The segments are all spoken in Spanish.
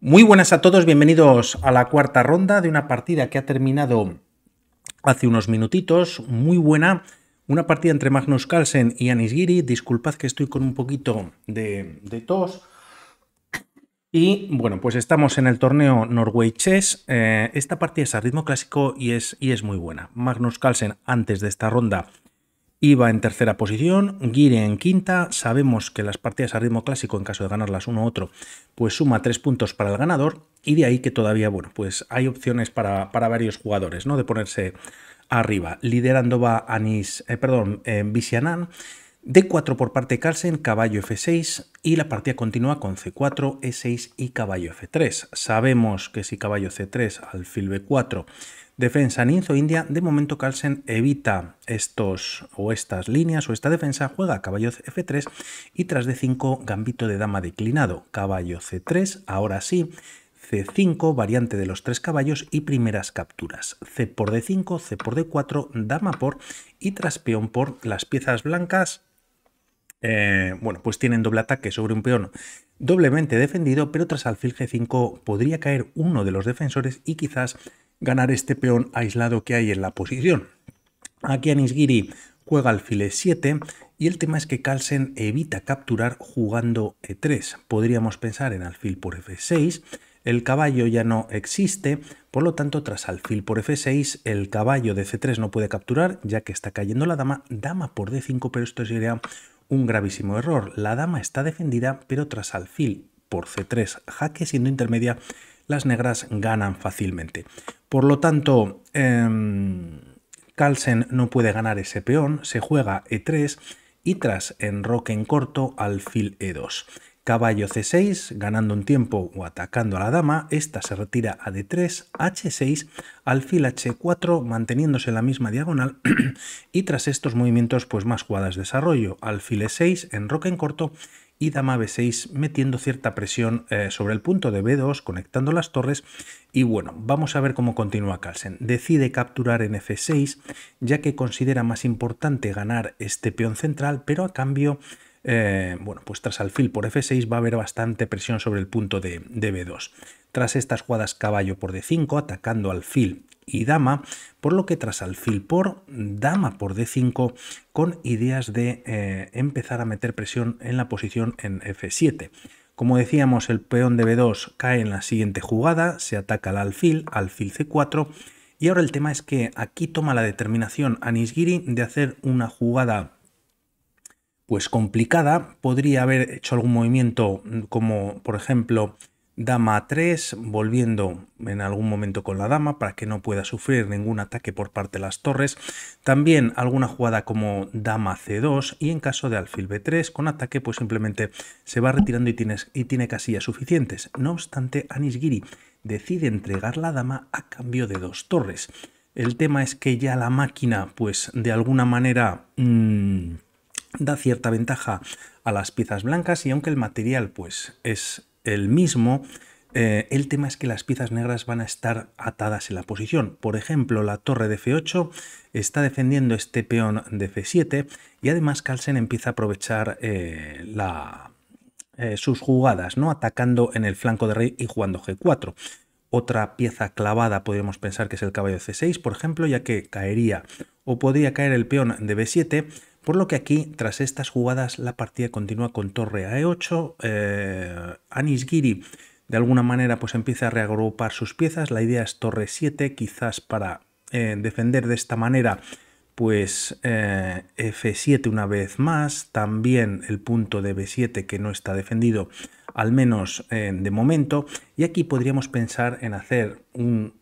Muy buenas a todos, bienvenidos a la cuarta ronda de una partida que ha terminado hace unos minutitos, muy buena, una partida entre Magnus Carlsen y Anis Giri. Disculpad que estoy con un poquito de tos. Y bueno, pues estamos en el torneo Norway Chess. Esta partida es a ritmo clásico y es muy buena. Magnus Carlsen antes de esta ronda iba en tercera posición, Giri en quinta. Sabemos que las partidas a ritmo clásico, en caso de ganarlas uno u otro, pues suma 3 puntos para el ganador. Y de ahí que todavía, bueno, pues hay opciones para varios jugadores, ¿no? De ponerse arriba. Liderando va Visyanan. D4 por parte de Carlsen, caballo F6 y la partida continúa con C4, E6 y caballo F3. Sabemos que si caballo C3, alfil B4, defensa Ninzo India, de momento Carlsen evita estas líneas o esta defensa, juega caballo F3 y tras D5 gambito de dama declinado, caballo C3, ahora sí, C5, variante de los tres caballos y primeras capturas. C por D5, C por D4, dama por y tras peón por las piezas blancas. Bueno, pues tienen doble ataque sobre un peón doblemente defendido, pero tras alfil G5 podría caer uno de los defensores y quizás ganar este peón aislado que hay en la posición. Aquí Anis Giri juega alfil E7 y el tema es que Carlsen evita capturar jugando E3. Podríamos pensar en alfil por F6, el caballo ya no existe, por lo tanto tras alfil por F6 el caballo de C3 no puede capturar ya que está cayendo la dama, dama por D5, pero esto sería un gravísimo error. La dama está defendida, pero tras alfil por C3 jaque siendo intermedia, las negras ganan fácilmente. Por lo tanto, Carlsen no puede ganar ese peón, se juega E3 y tras enroque en corto, alfil E2. Caballo C6, ganando un tiempo o atacando a la dama, esta se retira a D3, H6, alfil H4, manteniéndose en la misma diagonal, y tras estos movimientos, pues más jugadas de desarrollo, alfil E6, enroque en corto, y dama B6 metiendo cierta presión sobre el punto de B2, conectando las torres. Y bueno, vamos a ver cómo continúa Carlsen. Decide capturar en F6, ya que considera más importante ganar este peón central, pero a cambio, bueno, pues tras alfil por F6 va a haber bastante presión sobre el punto de B2. Tras estas jugadas caballo por D5, atacando alfil y dama, por lo que tras alfil por dama por D5 con ideas de empezar a meter presión en la posición en F7. Como decíamos, el peón de B2 cae en la siguiente jugada, se ataca al alfil C4 y ahora el tema es que aquí toma la determinación Anis Giri de hacer una jugada pues complicada. Podría haber hecho algún movimiento como por ejemplo dama A3, volviendo en algún momento con la dama para que no pueda sufrir ningún ataque por parte de las torres. También alguna jugada como dama C2 y en caso de alfil B3 con ataque pues simplemente se va retirando y tiene casillas suficientes. No obstante, Anis Giri decide entregar la dama a cambio de dos torres. El tema es que ya la máquina pues de alguna manera da cierta ventaja a las piezas blancas y aunque el material pues es el mismo, el tema es que las piezas negras van a estar atadas en la posición. Por ejemplo, la torre de F8 está defendiendo este peón de F7 y además Carlsen empieza a aprovechar sus jugadas, ¿no? Atacando en el flanco de rey y jugando G4. Otra pieza clavada podríamos pensar que es el caballo C6, por ejemplo, ya que caería o podría caer el peón de B7, por lo que aquí, tras estas jugadas, la partida continúa con torre a E8. Anis Giri, de alguna manera, pues empieza a reagrupar sus piezas. La idea es torre 7, quizás para defender de esta manera, pues F7 una vez más. También el punto de B7 que no está defendido, al menos de momento. Y aquí podríamos pensar en hacer un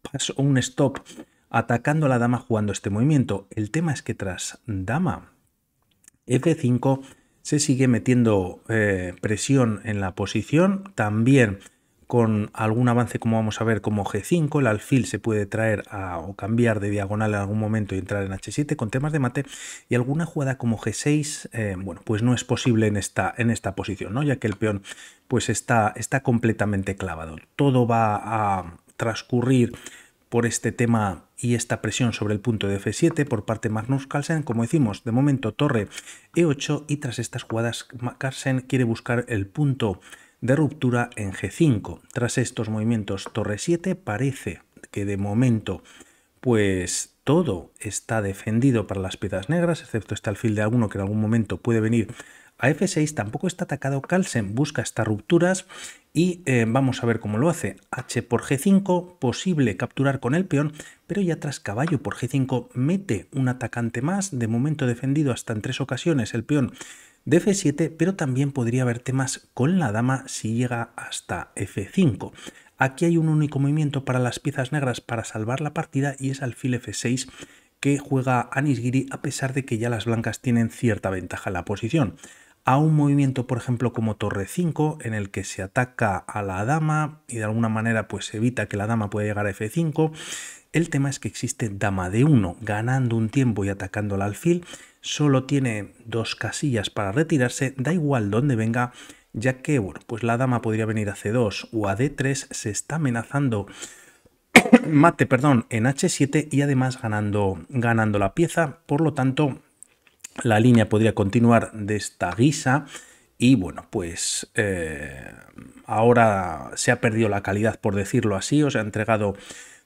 paso, un stop atacando a la dama jugando este movimiento. El tema es que tras dama F5 se sigue metiendo presión en la posición, también con algún avance como vamos a ver como G5, el alfil se puede traer o cambiar de diagonal en algún momento y entrar en H7 con temas de mate, y alguna jugada como G6, bueno, pues no es posible en esta posición, ¿no? Ya que el peón pues está completamente clavado. Todo va a transcurrir por este tema y esta presión sobre el punto de F7 por parte de Magnus Carlsen. Como decimos, de momento torre E8 y tras estas jugadas Carlsen quiere buscar el punto de ruptura en G5. Tras estos movimientos torre 7 parece que de momento pues todo está defendido para las piezas negras, excepto este alfil de A1 que en algún momento puede venir a F6. Tampoco está atacado Carlsen, busca estas rupturas y vamos a ver cómo lo hace. H por G5, posible capturar con el peón, pero ya tras caballo por G5 mete un atacante más, de momento defendido hasta en 3 ocasiones el peón de F7, pero también podría haber temas con la dama si llega hasta F5. Aquí hay un único movimiento para las piezas negras para salvar la partida y es alfil F6 que juega Anish Giri a pesar de que ya las blancas tienen cierta ventaja en la posición. A un movimiento, por ejemplo, como torre 5, en el que se ataca a la dama y de alguna manera pues evita que la dama pueda llegar a F5. El tema es que existe dama D1, ganando un tiempo y atacando al alfil. Solo tiene 2 casillas para retirarse, da igual dónde venga, ya que bueno, pues la dama podría venir a C2 o a D3, se está amenazando mate, perdón, en H7 y además ganando la pieza. Por lo tanto, la línea podría continuar de esta guisa y bueno, pues ahora se ha perdido la calidad, por decirlo así, o se ha entregado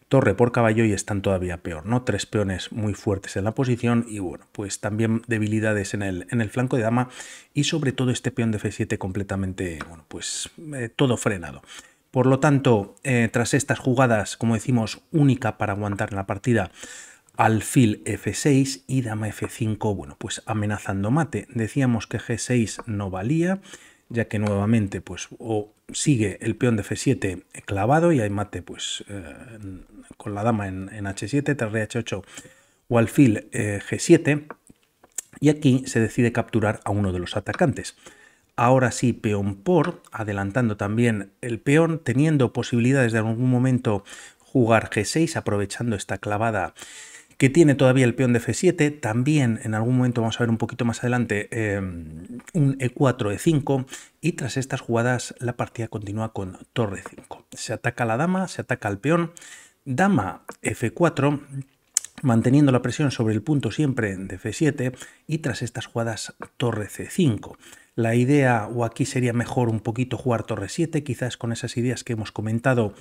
torre por caballo y están todavía peor, ¿no? 3 peones muy fuertes en la posición y bueno, pues también debilidades en el flanco de dama y sobre todo este peón de F7 completamente, bueno, pues todo frenado. Por lo tanto, tras estas jugadas, como decimos, única para aguantar en la partida, alfil F6 y dama F5, bueno, pues amenazando mate. Decíamos que G6 no valía, ya que nuevamente pues o sigue el peón de F7 clavado y hay mate pues con la dama en H7, torre H8 o alfil G7, y aquí se decide capturar a uno de los atacantes. Ahora sí, peón por, adelantando también el peón, teniendo posibilidades de en algún momento jugar G6, aprovechando esta clavada que tiene todavía el peón de F7, también en algún momento vamos a ver un poquito más adelante un E4, E5 y tras estas jugadas la partida continúa con torre 5. Se ataca a la dama, se ataca al peón, dama F4, manteniendo la presión sobre el punto siempre de F7 y tras estas jugadas torre C5. La idea o aquí sería mejor un poquito jugar torre 7, quizás con esas ideas que hemos comentado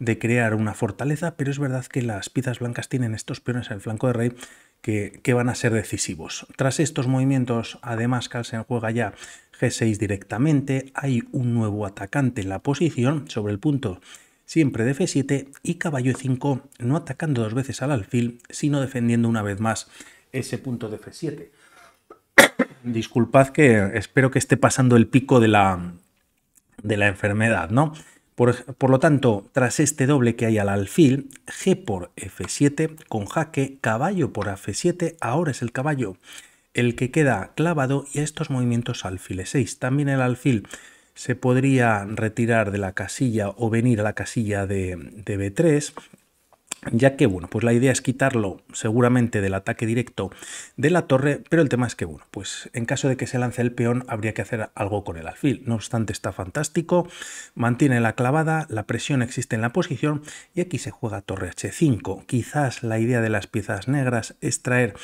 de crear una fortaleza, pero es verdad que las piezas blancas tienen estos peones en el flanco de rey que van a ser decisivos. Tras estos movimientos, además, Carlsen juega ya G6 directamente, hay un nuevo atacante en la posición sobre el punto siempre de F7 y caballo E5, no atacando 2 veces al alfil, sino defendiendo una vez más ese punto de F7. Disculpad que espero que esté pasando el pico de la enfermedad, ¿no? Por lo tanto, tras este doble que hay al alfil, G por F7 con jaque, caballo por F7, ahora es el caballo el que queda clavado y a estos movimientos alfil E6. También el alfil se podría retirar de la casilla o venir a la casilla de B3, ya que bueno, pues la idea es quitarlo seguramente del ataque directo de la torre, pero el tema es que bueno, pues en caso de que se lance el peón habría que hacer algo con el alfil. No obstante, está fantástico, mantiene la clavada, la presión existe en la posición y aquí se juega torre H5. Quizás la idea de las piezas negras es traer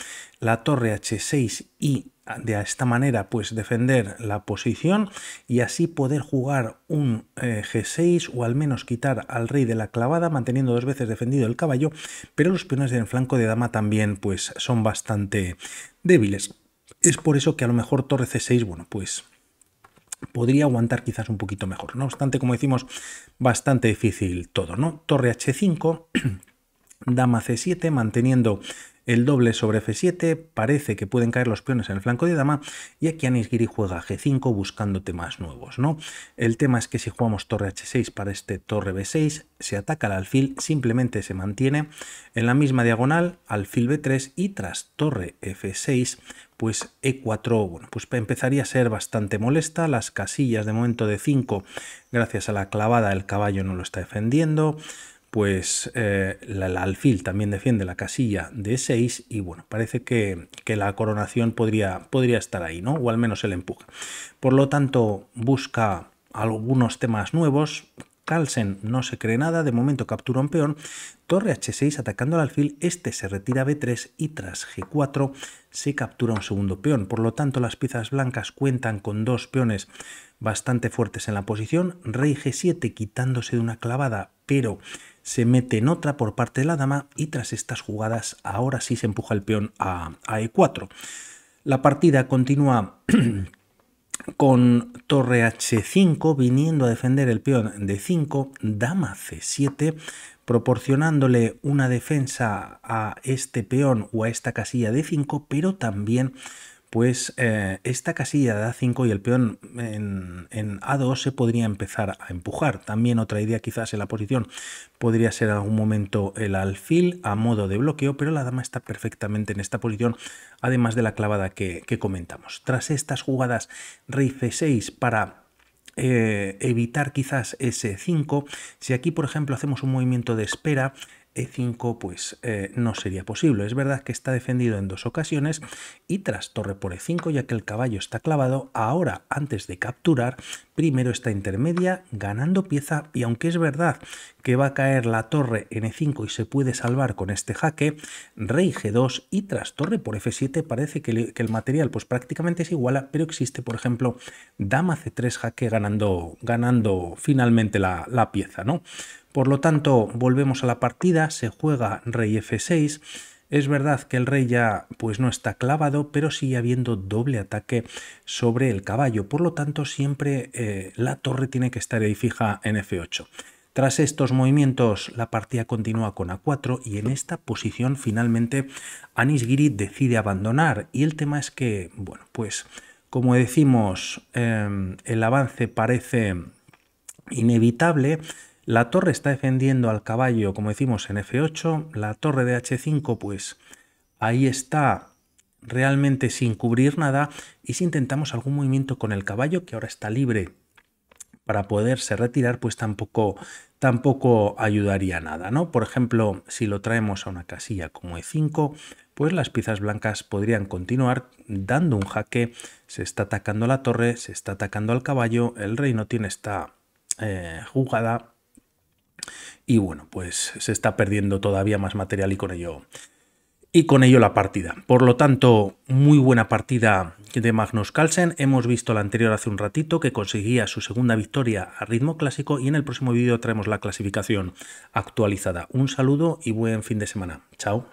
la torre H6 y de esta manera pues defender la posición y así poder jugar un G6 o al menos quitar al rey de la clavada manteniendo 2 veces defendido el caballo, pero los peones del flanco de dama también pues son bastante débiles. Es por eso que a lo mejor torre C6, bueno, pues podría aguantar quizás un poquito mejor. No obstante, como decimos, bastante difícil todo, ¿no? Torre H5, dama C7, manteniendo el doble sobre F7, parece que pueden caer los peones en el flanco de dama y aquí Anish Giri juega G5 buscando temas nuevos, ¿no? El tema es que si jugamos torre H6 para este torre B6, se ataca al alfil, simplemente se mantiene en la misma diagonal, alfil B3 y tras torre F6, pues E4, bueno, pues empezaría a ser bastante molesta, las casillas de momento de 5, gracias a la clavada el caballo no lo está defendiendo, pues el alfil también defiende la casilla de 6 y bueno, parece que la coronación podría estar ahí, ¿no? O al menos el empuje. Por lo tanto, busca algunos temas nuevos, Carlsen no se cree nada, de momento captura un peón, torre h6 atacando al alfil, este se retira a b3 y tras g4 se captura un segundo peón. Por lo tanto, las piezas blancas cuentan con dos peones bastante fuertes en la posición, rey g7 quitándose de una clavada, pero se mete en otra por parte de la dama y tras estas jugadas ahora sí se empuja el peón a e4. La partida continúa con torre h5 viniendo a defender el peón d5, dama c7, proporcionándole una defensa a este peón o a esta casilla d5, pero también pues esta casilla de a5 y el peón en a2 se podría empezar a empujar. También otra idea quizás en la posición podría ser en algún momento el alfil a modo de bloqueo, pero la dama está perfectamente en esta posición, además de la clavada que comentamos. Tras estas jugadas, rey c6 para evitar quizás ese 5, si aquí por ejemplo hacemos un movimiento de espera, e5 pues no sería posible. Es verdad que está defendido en dos ocasiones y tras torre por e5, ya que el caballo está clavado, ahora antes de capturar, primero está intermedia ganando pieza y aunque es verdad que va a caer la torre en e5 y se puede salvar con este jaque, rey g2 y tras torre por f7 parece que el material pues prácticamente se iguala, pero existe por ejemplo dama c3 jaque ganando finalmente la pieza, ¿no? Por lo tanto, volvemos a la partida, se juega rey f6. Es verdad que el rey ya pues no está clavado, pero sigue habiendo doble ataque sobre el caballo. Por lo tanto, siempre la torre tiene que estar ahí fija en f8. Tras estos movimientos, la partida continúa con a4 y en esta posición finalmente Anish Giri decide abandonar. Y el tema es que, bueno, pues como decimos, el avance parece inevitable. La torre está defendiendo al caballo, como decimos, en f8. La torre de h5, pues ahí está realmente sin cubrir nada. Y si intentamos algún movimiento con el caballo, que ahora está libre para poderse retirar, pues tampoco ayudaría nada, ¿no? Por ejemplo, si lo traemos a una casilla como e5, pues las piezas blancas podrían continuar dando un jaque. Se está atacando la torre, se está atacando al caballo, el rey no tiene esta jugada. Y bueno, pues se está perdiendo todavía más material y con ello la partida. Por lo tanto, muy buena partida de Magnus Carlsen. Hemos visto la anterior hace un ratito que conseguía su segunda victoria a ritmo clásico y en el próximo vídeo traemos la clasificación actualizada. Un saludo y buen fin de semana. Chao.